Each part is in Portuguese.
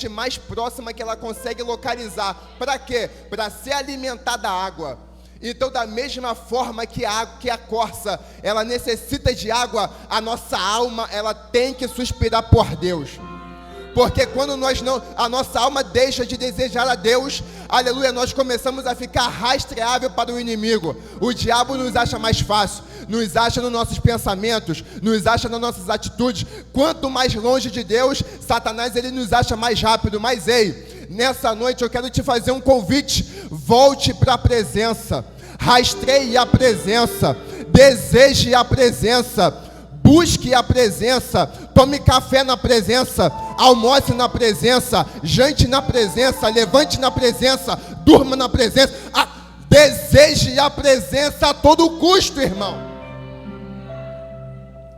fonte mais próxima que ela consegue localizar. Para quê? Para se alimentar da água. Então, da mesma forma que a corça, ela necessita de água, a nossa alma, ela tem que suspirar por Deus. Porque quando a nossa alma deixa de desejar a Deus, aleluia, nós começamos a ficar rastreável para o inimigo. O diabo nos acha mais fácil, nos acha nos nossos pensamentos, nos acha nas nossas atitudes. Quanto mais longe de Deus, Satanás, ele nos acha mais rápido. Mas ei, nessa noite eu quero te fazer um convite: volte para a presença, rastreie a presença, deseje a presença, busque a presença, tome café na presença, almoce na presença, jante na presença, levante na presença, durma na presença. Deseje a presença a todo custo, irmão.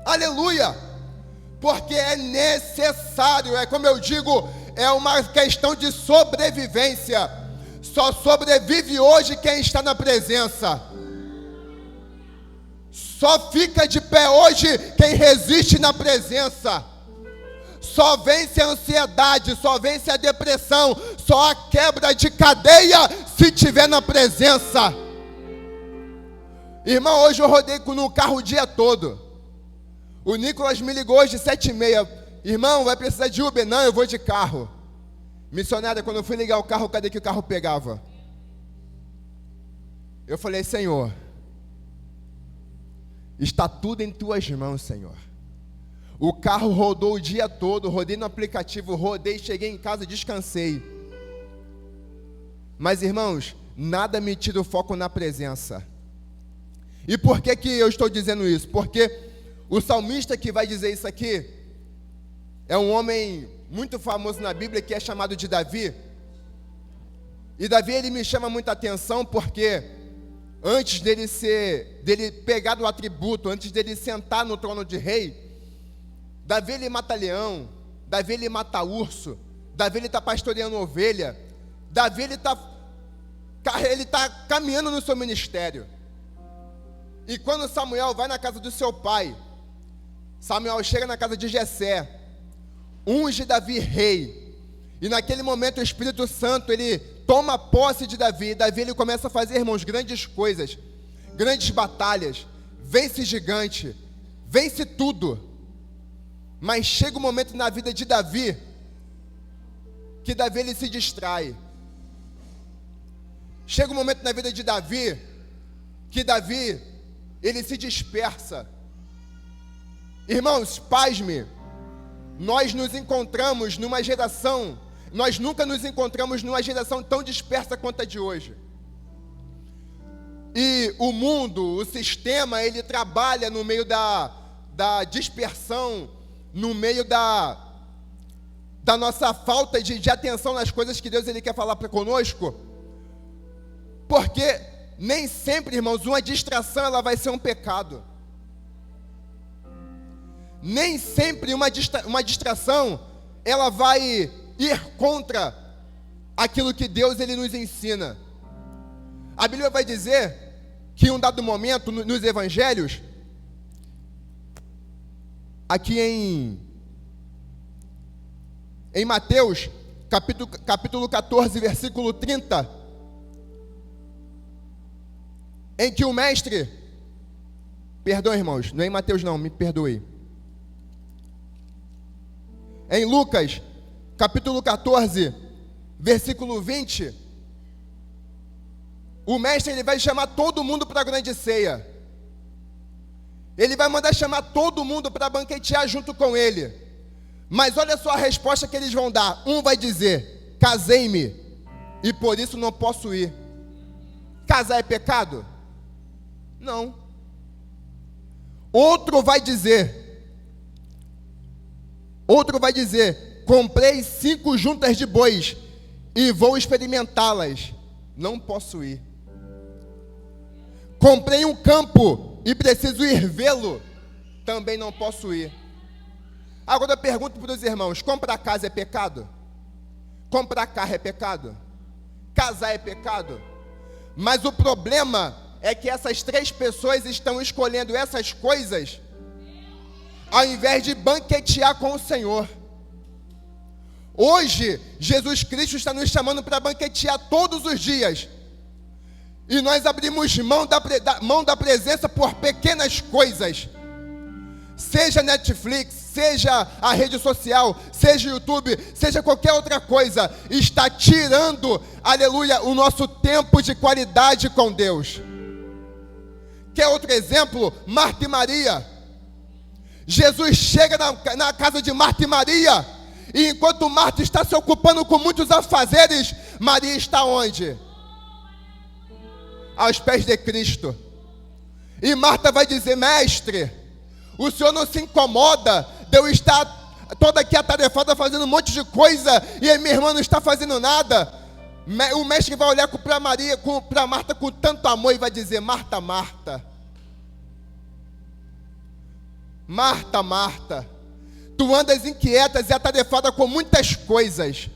Aleluia! Porque é necessário, é como eu digo, é uma questão de sobrevivência. Só sobrevive hoje quem está na presença. Só fica de pé hoje quem resiste na presença. Só vence a ansiedade, só vence a depressão, só a quebra de cadeia se tiver na presença. Irmão, hoje eu rodei no carro o dia todo. O Nicolas me ligou hoje 7h30. Irmão, vai precisar de Uber? Não, eu vou de carro. Missionária, quando eu fui ligar o carro, cadê que o carro pegava? Eu falei: Senhor, está tudo em tuas mãos, Senhor. O carro rodou o dia todo, rodei no aplicativo, rodei, cheguei em casa, descansei. Mas, irmãos, nada me tira o foco na presença. E por que eu estou dizendo isso? Porque o salmista que vai dizer isso aqui é um homem muito famoso na Bíblia, que é chamado de Davi. E Davi, ele me chama muita atenção porque antes dele pegar do atributo, antes dele sentar no trono de rei, Davi, ele mata leão, Davi, ele mata urso, Davi, ele está pastoreando ovelha, Davi, ele está caminhando no seu ministério. E quando Samuel vai na casa do seu pai, Samuel chega na casa de Jessé, unge Davi rei, e naquele momento o Espírito Santo, ele toma posse de Davi. Davi, ele começa a fazer, irmãos, grandes coisas, grandes batalhas, vence gigante, vence tudo. Mas chega um momento na vida de Davi, que Davi, ele se distrai. Chega um momento na vida de Davi, que Davi, ele se dispersa. Irmãos, pasme, nós nos encontramos numa geração, nós nunca nos encontramos numa geração tão dispersa quanto a de hoje. E o mundo, o sistema, ele trabalha no meio da dispersão, no meio da nossa falta de atenção nas coisas que Deus, ele quer falar para conosco. Porque nem sempre, irmãos, uma distração, ela vai ser um pecado. Nem sempre uma distração, ela vai ir contra aquilo que Deus, ele nos ensina. A Bíblia vai dizer que em um dado momento, nos evangelhos, aqui em Mateus, capítulo 14, versículo 30, em que o mestre, perdão, irmãos, não é em Mateus não, me perdoe. Em Lucas, capítulo 14, versículo 20, o mestre, ele vai chamar todo mundo para a grande ceia. Ele vai mandar chamar todo mundo para banquetear junto com ele. Mas olha só a resposta que eles vão dar. Um vai dizer: casei-me e por isso não posso ir. Casar é pecado? Não. Outro vai dizer, comprei 5 juntas de bois e vou experimentá-las. Não posso ir. Comprei um campo e preciso ir vê-lo. Também não posso ir. Agora eu pergunto para os irmãos: comprar casa é pecado? Comprar carro é pecado? Casar é pecado? Mas o problema é que essas 3 pessoas estão escolhendo essas coisas ao invés de banquetear com o Senhor. Hoje, Jesus Cristo está nos chamando para banquetear todos os dias. E nós abrimos mão da presença por pequenas coisas. Seja Netflix, seja a rede social, seja YouTube, seja qualquer outra coisa, está tirando, aleluia, o nosso tempo de qualidade com Deus. Quer outro exemplo? Marta e Maria. Jesus chega na casa de Marta e Maria, e enquanto Marta está se ocupando com muitos afazeres, Maria está onde? Aos pés de Cristo. E Marta vai dizer: mestre, o senhor não se incomoda de eu estar toda aqui atarefada fazendo um monte de coisa e a minha irmã não está fazendo nada? O mestre vai olhar para Marta com tanto amor e vai dizer: Marta, Marta, Marta, Marta, tu andas inquietas e atarefada com muitas coisas,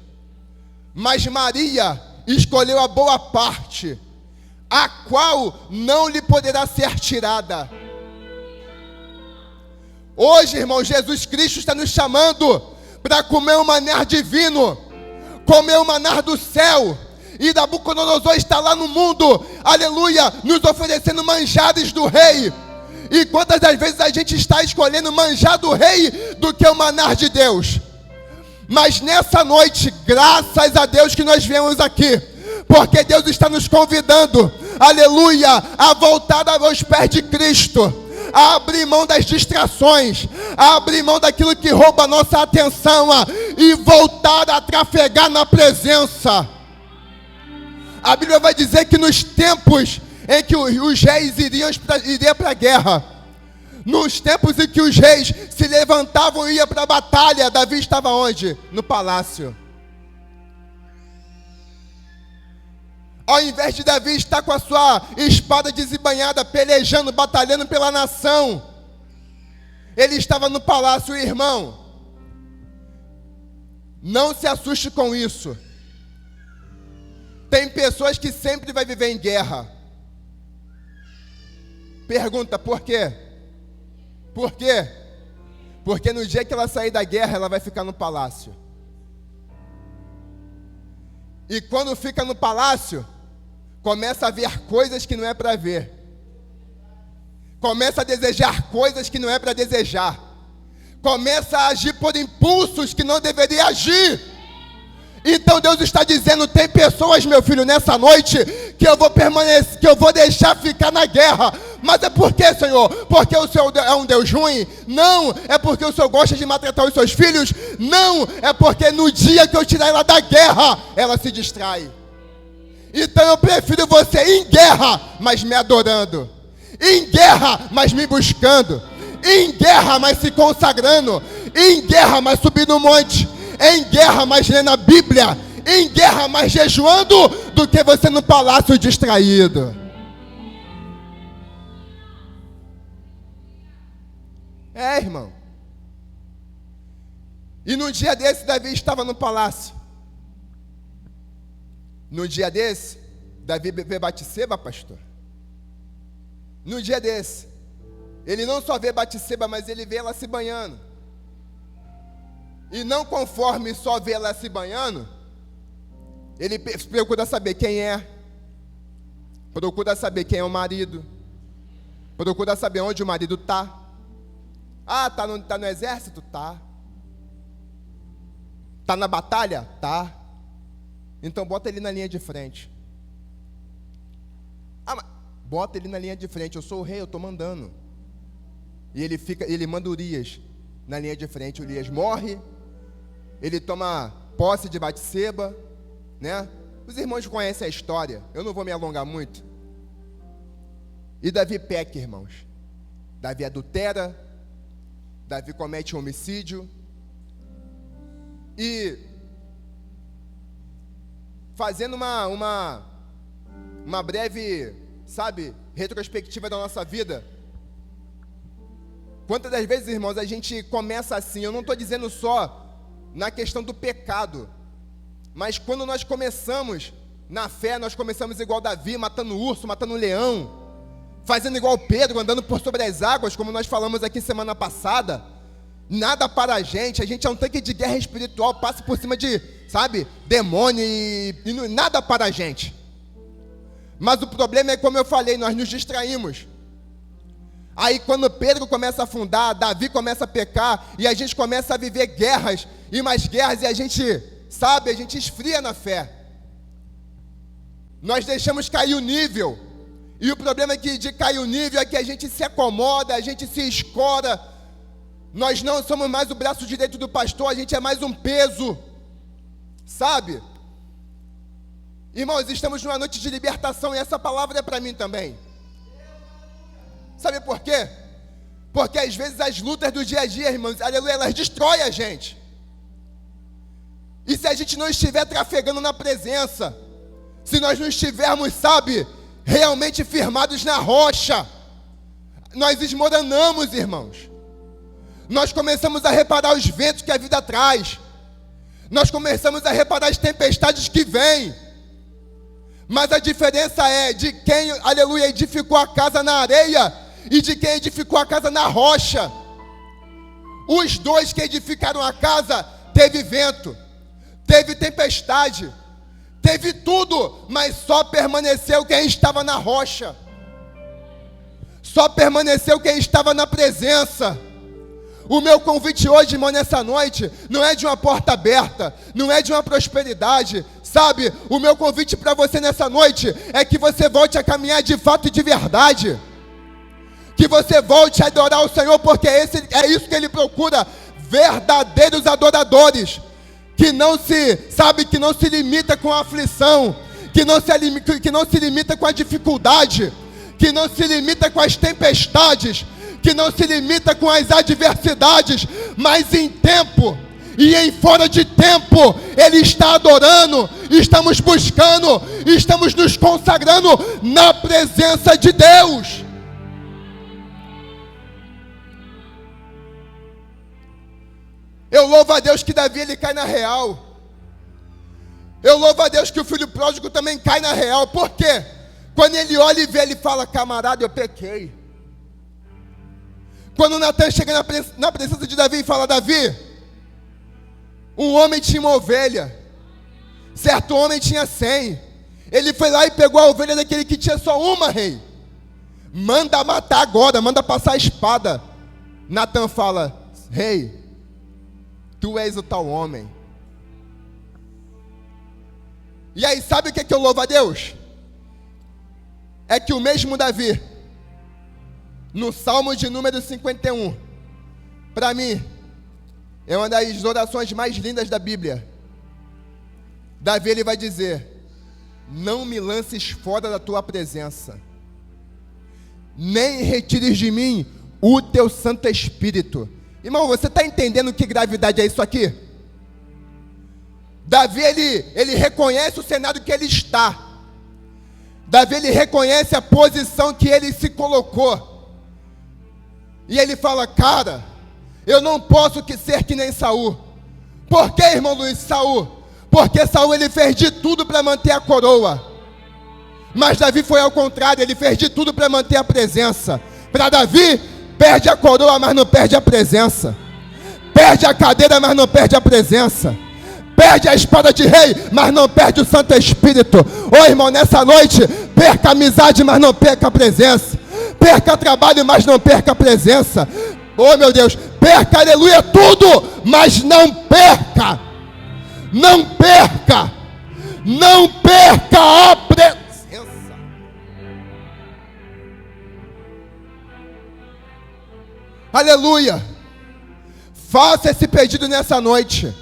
mas Maria escolheu a boa parte, a qual não lhe poderá ser tirada. Hoje, irmão, Jesus Cristo está nos chamando para comer o maná divino, comer o maná do céu. E Nabucodonosor está lá no mundo, aleluia, nos oferecendo manjares do rei. E quantas das vezes a gente está escolhendo manjar do rei do que o maná de Deus? Mas nessa noite, graças a Deus que nós viemos aqui, porque Deus está nos convidando, aleluia, a voltar aos pés de Cristo, a abrir mão das distrações, a abrir mão daquilo que rouba a nossa atenção, e voltar a trafegar na presença. A Bíblia vai dizer que nos tempos em que os reis iriam para a guerra, nos tempos em que os reis se levantavam e iam para a batalha, Davi estava onde? No palácio. Ao invés de Davi estar com a sua espada desembainhada, pelejando, batalhando pela nação, ele estava no palácio. Irmão, não se assuste com isso. Tem pessoas que sempre vai viver em guerra. Pergunta, por quê? Por quê? Porque no dia que ela sair da guerra, ela vai ficar no palácio. E quando fica no palácio, começa a ver coisas que não é para ver. Começa a desejar coisas que não é para desejar. Começa a agir por impulsos que não deveria agir. Então Deus está dizendo: tem pessoas, meu filho, nessa noite, que eu vou permanecer, que eu vou deixar ficar na guerra. Mas é por quê, Senhor? Porque o Senhor é um Deus ruim? Não. É porque o Senhor gosta de maltratar os seus filhos? Não. É porque no dia que eu tirar ela da guerra, ela se distrai. Então eu prefiro você em guerra, mas me adorando, em guerra, mas me buscando, em guerra, mas se consagrando, em guerra, mas subindo no monte, em guerra, mas lendo a Bíblia, em guerra, mas jejuando, do que você no palácio distraído. É, irmão. E no dia desse, Davi estava no palácio. No dia desse, Davi vê Batseba, pastor. No dia desse, ele não só vê Batseba, mas ele vê ela se banhando. E não conforme só ver ela se banhando, ele procura saber quem é, procura saber quem é o marido, procura saber onde o marido está. Ah, tá no exército? Tá. Tá na batalha? Tá. Então bota ele na linha de frente. Ah, mas bota ele na linha de frente. Eu sou o rei, eu estou mandando. E ele manda Urias na linha de frente. Urias morre. Ele toma posse de Batseba, né? Os irmãos conhecem a história. Eu não vou me alongar muito. E Davi peca, irmãos. Davi adultera. Davi comete um homicídio. E fazendo uma breve, retrospectiva da nossa vida. Quantas das vezes, irmãos, a gente começa assim? Eu não estou dizendo só na questão do pecado, mas quando nós começamos na fé, nós começamos igual Davi, matando urso, matando leão, fazendo igual Pedro, andando por sobre as águas, como nós falamos aqui semana passada. nada para a gente é um tanque de guerra espiritual, passa por cima de, sabe, demônio e nada para a gente. Mas o problema é, como eu falei, nós nos distraímos. Aí quando Pedro começa a afundar, Davi começa a pecar, e a gente começa a viver guerras, e mais guerras, e a gente, sabe, a gente esfria na fé. Nós deixamos cair o nível, e o problema é que de cair o nível é que a gente se acomoda, a gente se escora. Nós não somos mais o braço direito do pastor, a gente é mais um peso, sabe? Irmãos, estamos numa noite de libertação, e essa palavra é para mim também. Sabe por quê? Porque às vezes as lutas do dia a dia, irmãos, aleluia, elas destroem a gente. E se a gente não estiver trafegando na presença, se nós não estivermos, sabe, realmente firmados na rocha, nós esmoronamos, irmãos. Nós começamos a reparar os ventos que a vida traz. Nós começamos a reparar as tempestades que vêm. Mas a diferença é de quem, aleluia, edificou a casa na areia e de quem edificou a casa na rocha. Os dois que edificaram a casa, teve vento, teve tempestade, teve tudo, mas só permaneceu quem estava na rocha. Só permaneceu quem estava na presença. O meu convite hoje, irmão, nessa noite, não é de uma porta aberta, não é de uma prosperidade, sabe? O meu convite para você nessa noite é que você volte a caminhar de fato e de verdade. Que você volte a adorar o Senhor, porque é isso que Ele procura, verdadeiros adoradores, que não se limita com a aflição, que não se limita com a dificuldade, que não se limita com as tempestades, que não se limita com as adversidades, mas em tempo e em fora de tempo, Ele está adorando, estamos buscando, estamos nos consagrando na presença de Deus. Eu louvo a Deus que Davi, ele cai na real. Eu louvo a Deus que o filho pródigo também cai na real. Por quê? Quando ele olha e vê, ele fala: camarada, eu pequei. Quando Natan chega na presença de Davi e fala: Davi, um homem tinha uma ovelha, certo homem tinha 100. Ele foi lá e pegou a ovelha daquele que tinha só uma, rei. Manda matar agora, manda passar a espada. Natan fala: rei, tu és o tal homem. E aí, sabe o que eu louvo a Deus? É que o mesmo Davi, no Salmo de número 51, para mim, é uma das orações mais lindas da Bíblia. Davi, ele vai dizer: não me lances fora da tua presença, nem retires de mim o teu Santo Espírito. Irmão, você está entendendo que gravidade é isso aqui? Davi, ele reconhece o cenário que ele está. Davi, ele reconhece a posição que ele se colocou. E ele fala: cara, eu não posso ser que nem Saul. Por que, irmão Luiz? Saul? Porque Saul, ele fez de tudo para manter a coroa. Mas Davi foi ao contrário, ele fez de tudo para manter a presença. Para Davi, perde a coroa, mas não perde a presença. Perde a cadeira, mas não perde a presença. Perde a espada de rei, mas não perde o Santo Espírito. Ô irmão, nessa noite, perca a amizade, mas não perca a presença. Perca trabalho, mas não perca a presença. Oh meu Deus, perca, aleluia, tudo, mas não perca. Não perca. Não perca a presença. Aleluia. Faça esse pedido nessa noite.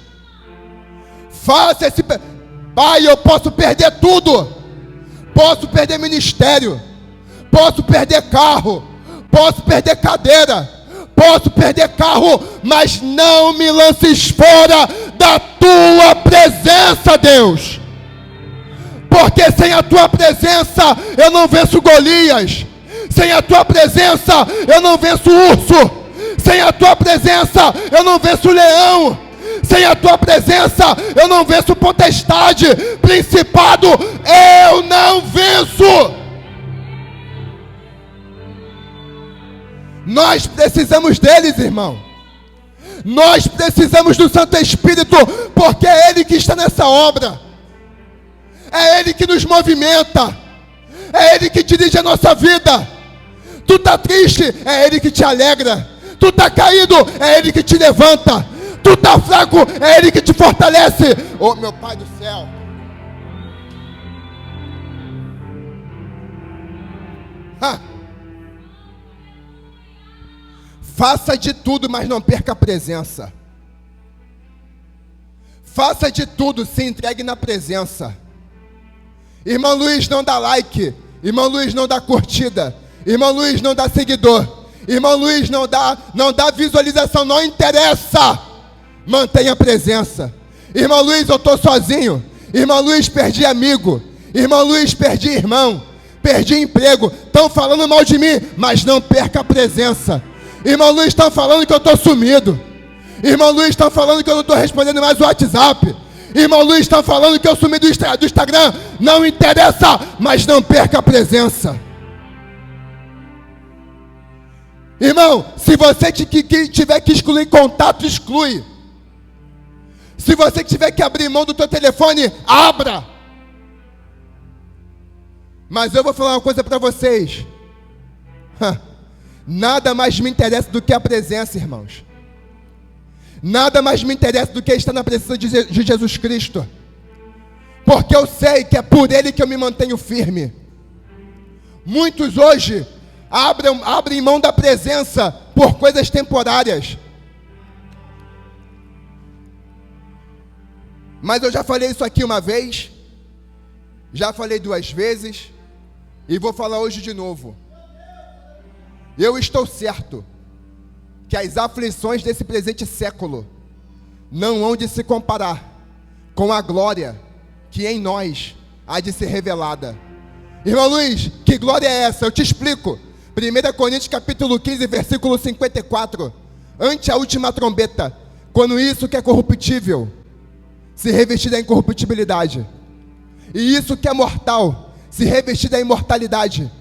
Faça esse pedido. Pai, eu posso perder tudo. Posso perder ministério. Posso perder carro. Posso perder cadeira. Posso perder carro. Mas não me lances fora da tua presença, Deus. Porque sem a tua presença eu não venço Golias. Sem a tua presença eu não venço urso. Sem a tua presença eu não venço leão. Sem a tua presença eu não venço potestade, principado, eu não venço. Nós precisamos deles, irmão. Nós precisamos do Santo Espírito, porque é Ele que está nessa obra. É Ele que nos movimenta. É Ele que dirige a nossa vida. Tu está triste, é Ele que te alegra. Tu está caído, é Ele que te levanta. Tu está fraco, é Ele que te fortalece. Oh, meu Pai do céu. Faça de tudo, mas não perca a presença. Faça de tudo, se entregue na presença. Irmão Luiz não dá like. Irmão Luiz não dá curtida. Irmão Luiz não dá seguidor. Irmão Luiz não dá visualização. Não interessa. Mantenha a presença. Irmão Luiz, eu estou sozinho. Irmão Luiz, perdi amigo. Irmão Luiz, perdi irmão. Perdi emprego. Estão falando mal de mim, mas não perca a presença. Irmão Luiz, estão falando que eu estou sumido. Irmão Luiz, estão falando que eu não estou respondendo mais o WhatsApp. Irmão Luiz, estão falando que eu sumi do Instagram. Não interessa, mas não perca a presença. Irmão, se você tiver que excluir contato, exclui. Se você tiver que abrir mão do teu telefone, abra. Mas eu vou falar uma coisa para vocês. Nada mais me interessa do que a presença, irmãos. Nada mais me interessa do que estar na presença de Jesus Cristo. Porque eu sei que é por Ele que eu me mantenho firme. Muitos hoje abrem mão da presença por coisas temporárias. Mas eu já falei isso aqui uma vez, já falei 2 vezes, e vou falar hoje de novo. Eu estou certo que as aflições desse presente século não hão de se comparar com a glória que em nós há de ser revelada. Irmão Luiz, que glória é essa? Eu te explico. 1 Coríntios capítulo 15, versículo 54. Ante a última trombeta, quando isso que é corruptível se revestir da incorruptibilidade, e isso que é mortal se revestir da imortalidade,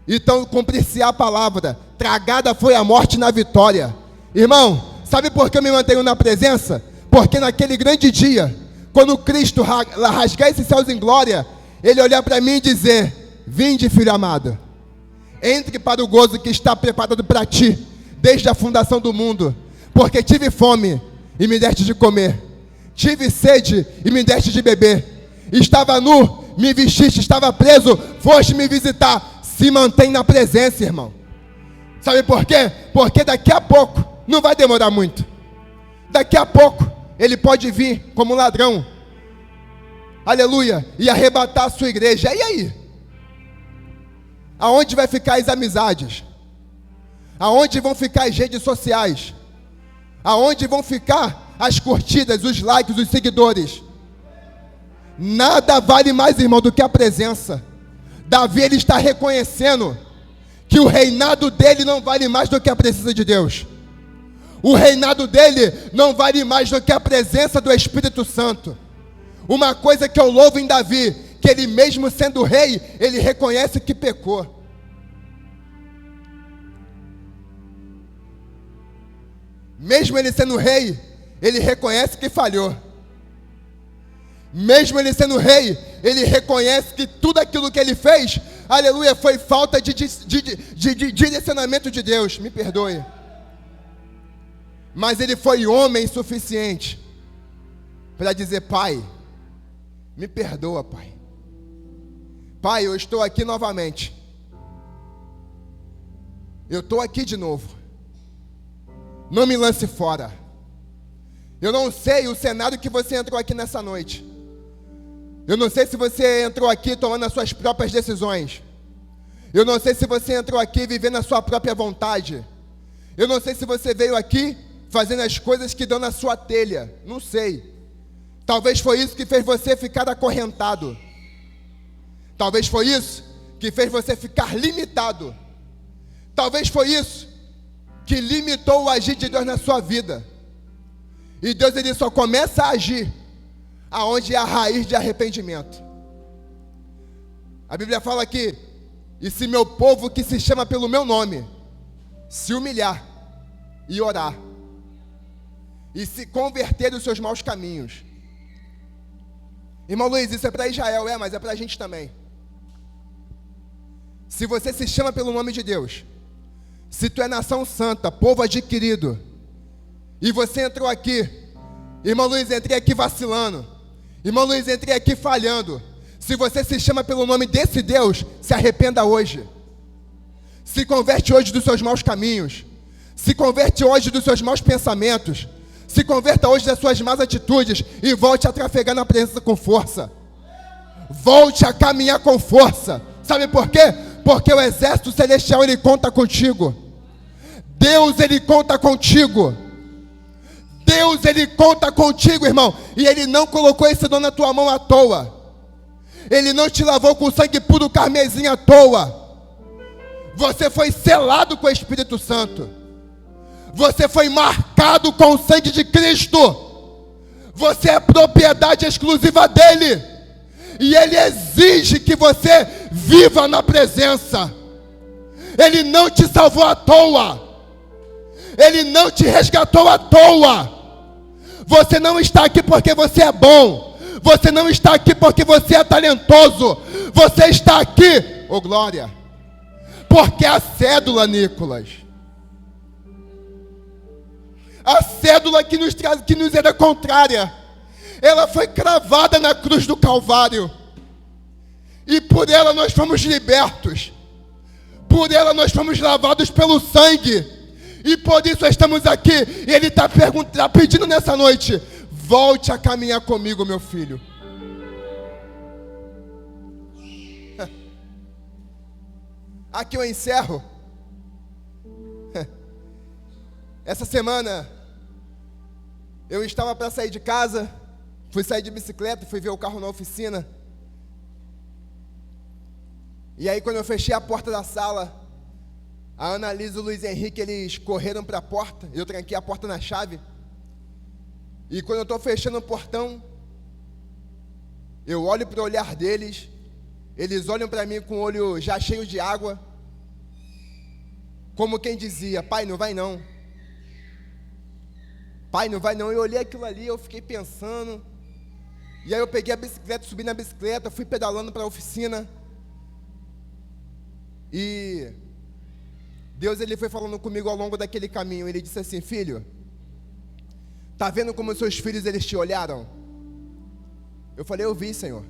então cumprir-se-á a palavra: tragada foi a morte na vitória. Irmão, sabe por que eu me mantenho na presença? Porque naquele grande dia, quando Cristo rasgar esses céus em glória, Ele olhar para mim e dizer: vinde, filho amado, entre para o gozo que está preparado para ti desde a fundação do mundo, porque tive fome e me deste de comer, tive sede e me deste de beber, estava nu, me vestiste, estava preso, foste me visitar. Se mantém na presença, irmão. Sabe por quê? Porque daqui a pouco, não vai demorar muito, daqui a pouco Ele pode vir como ladrão, aleluia, e arrebatar a sua igreja. E aí? Aonde vai ficar as amizades? Aonde vão ficar as redes sociais? Aonde vão ficar as curtidas, os likes, os seguidores? Nada vale mais, irmão, do que a presença. Davi, ele está reconhecendo que o reinado dele não vale mais do que a presença de Deus. O reinado dele não vale mais do que a presença do Espírito Santo. Uma coisa que eu louvo em Davi, que ele mesmo sendo rei, ele reconhece que pecou. Mesmo ele sendo rei, ele reconhece que falhou. Mesmo ele sendo rei, ele reconhece que tudo aquilo que ele fez, aleluia, foi falta de direcionamento de Deus. Me perdoe. Mas ele foi homem suficiente para dizer: Pai, me perdoa, Pai. Pai, eu estou aqui novamente. Eu estou aqui de novo. Não me lance fora. Eu não sei o cenário que você entrou aqui nessa noite. Eu não sei se você entrou aqui tomando as suas próprias decisões. Eu não sei se você entrou aqui vivendo a sua própria vontade. Eu não sei se você veio aqui fazendo as coisas que dão na sua telha. Não sei. Talvez foi isso que fez você ficar acorrentado. Talvez foi isso que fez você ficar limitado. Talvez foi isso que limitou o agir de Deus na sua vida. E Deus, ele só começa a agir aonde é a raiz de arrependimento. A Bíblia fala que: e se meu povo que se chama pelo meu nome se humilhar e orar, e se converter dos seus maus caminhos. Irmão Luiz, isso é para Israel, mas é para a gente também. Se você se chama pelo nome de Deus, se tu é nação santa, povo adquirido, e você entrou aqui, irmão Luiz, entrei aqui vacilando, irmão Luiz, entrei aqui falhando. Se você se chama pelo nome desse Deus, se arrependa hoje. Se converte hoje dos seus maus caminhos. Se converte hoje dos seus maus pensamentos. Se converta hoje das suas más atitudes e volte a trafegar na presença com força. Volte a caminhar com força. Sabe por quê? Porque o exército celestial, ele conta contigo. Deus, ele conta contigo. Deus, ele conta contigo, irmão. E ele não colocou esse dom na tua mão à toa. Ele não te lavou com sangue puro carmesim à toa. Você foi selado com o Espírito Santo. Você foi marcado com o sangue de Cristo. Você é propriedade exclusiva dele. E ele exige que você viva na presença. Ele não te salvou à toa. Ele não te resgatou à toa. Você não está aqui porque você é bom. Você não está aqui porque você é talentoso. Você está aqui, ô glória, porque a cédula, Nicolas, a cédula que nos era contrária, ela foi cravada na cruz do Calvário. E por ela nós fomos libertos. Por ela nós fomos lavados pelo sangue. E por isso estamos aqui. E ele está pedindo nessa noite: volte a caminhar comigo, meu filho. Aqui eu encerro. Essa semana eu estava para sair de casa, fui sair de bicicleta, fui ver o carro na oficina. E aí quando eu fechei a porta da sala, a Ana Lisa e o Luiz Henrique, eles correram para a porta, eu tranquei a porta na chave. E quando eu estou fechando o portão, eu olho para o olhar deles, eles olham para mim com o olho já cheio de água, como quem dizia: pai, não vai não. Pai, não vai não. Eu olhei aquilo ali, eu fiquei pensando. E aí eu peguei a bicicleta, subi na bicicleta, fui pedalando para a oficina. E Deus, ele foi falando comigo ao longo daquele caminho. Ele disse assim: filho, tá vendo como seus filhos, eles te olharam? Eu falei: eu vi, Senhor.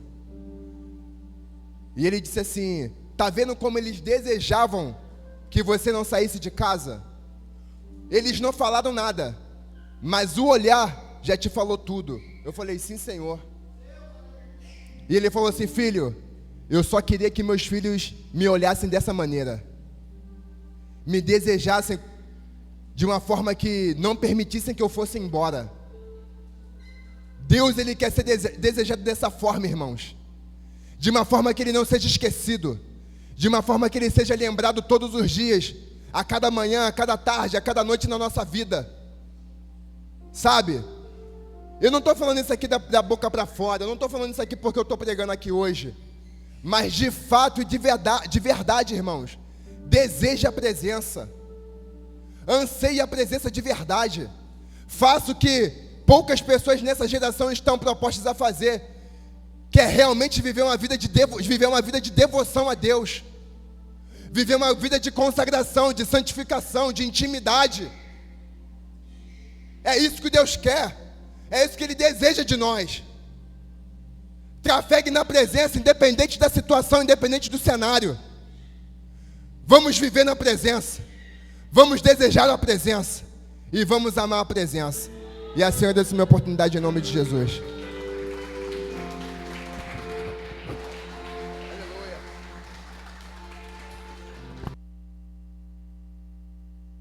E ele disse assim: tá vendo como eles desejavam que você não saísse de casa? Eles não falaram nada, mas o olhar já te falou tudo. Eu falei: sim, Senhor. E ele falou assim: filho, eu só queria que meus filhos me olhassem dessa maneira, me desejassem de uma forma que não permitissem que eu fosse embora. Deus, ele quer ser desejado dessa forma, irmãos, de uma forma que ele não seja esquecido, de uma forma que ele seja lembrado todos os dias, a cada manhã, a cada tarde, a cada noite na nossa vida. Sabe? Eu não estou falando isso aqui da boca para fora, eu não estou falando isso aqui porque eu estou pregando aqui hoje, mas de fato e de verdade, irmãos, deseje a presença, anseie a presença de verdade. Faça o que poucas pessoas nessa geração estão propostas a fazer, que é realmente viver uma vida de devoção a Deus, viver uma vida de consagração, de santificação, de intimidade. É isso que Deus quer, é isso que Ele deseja de nós. Trafegue na presença, independente da situação, independente do cenário. Vamos viver na presença, vamos desejar a presença e vamos amar a presença. E assim eu dou essa minha oportunidade em nome de Jesus.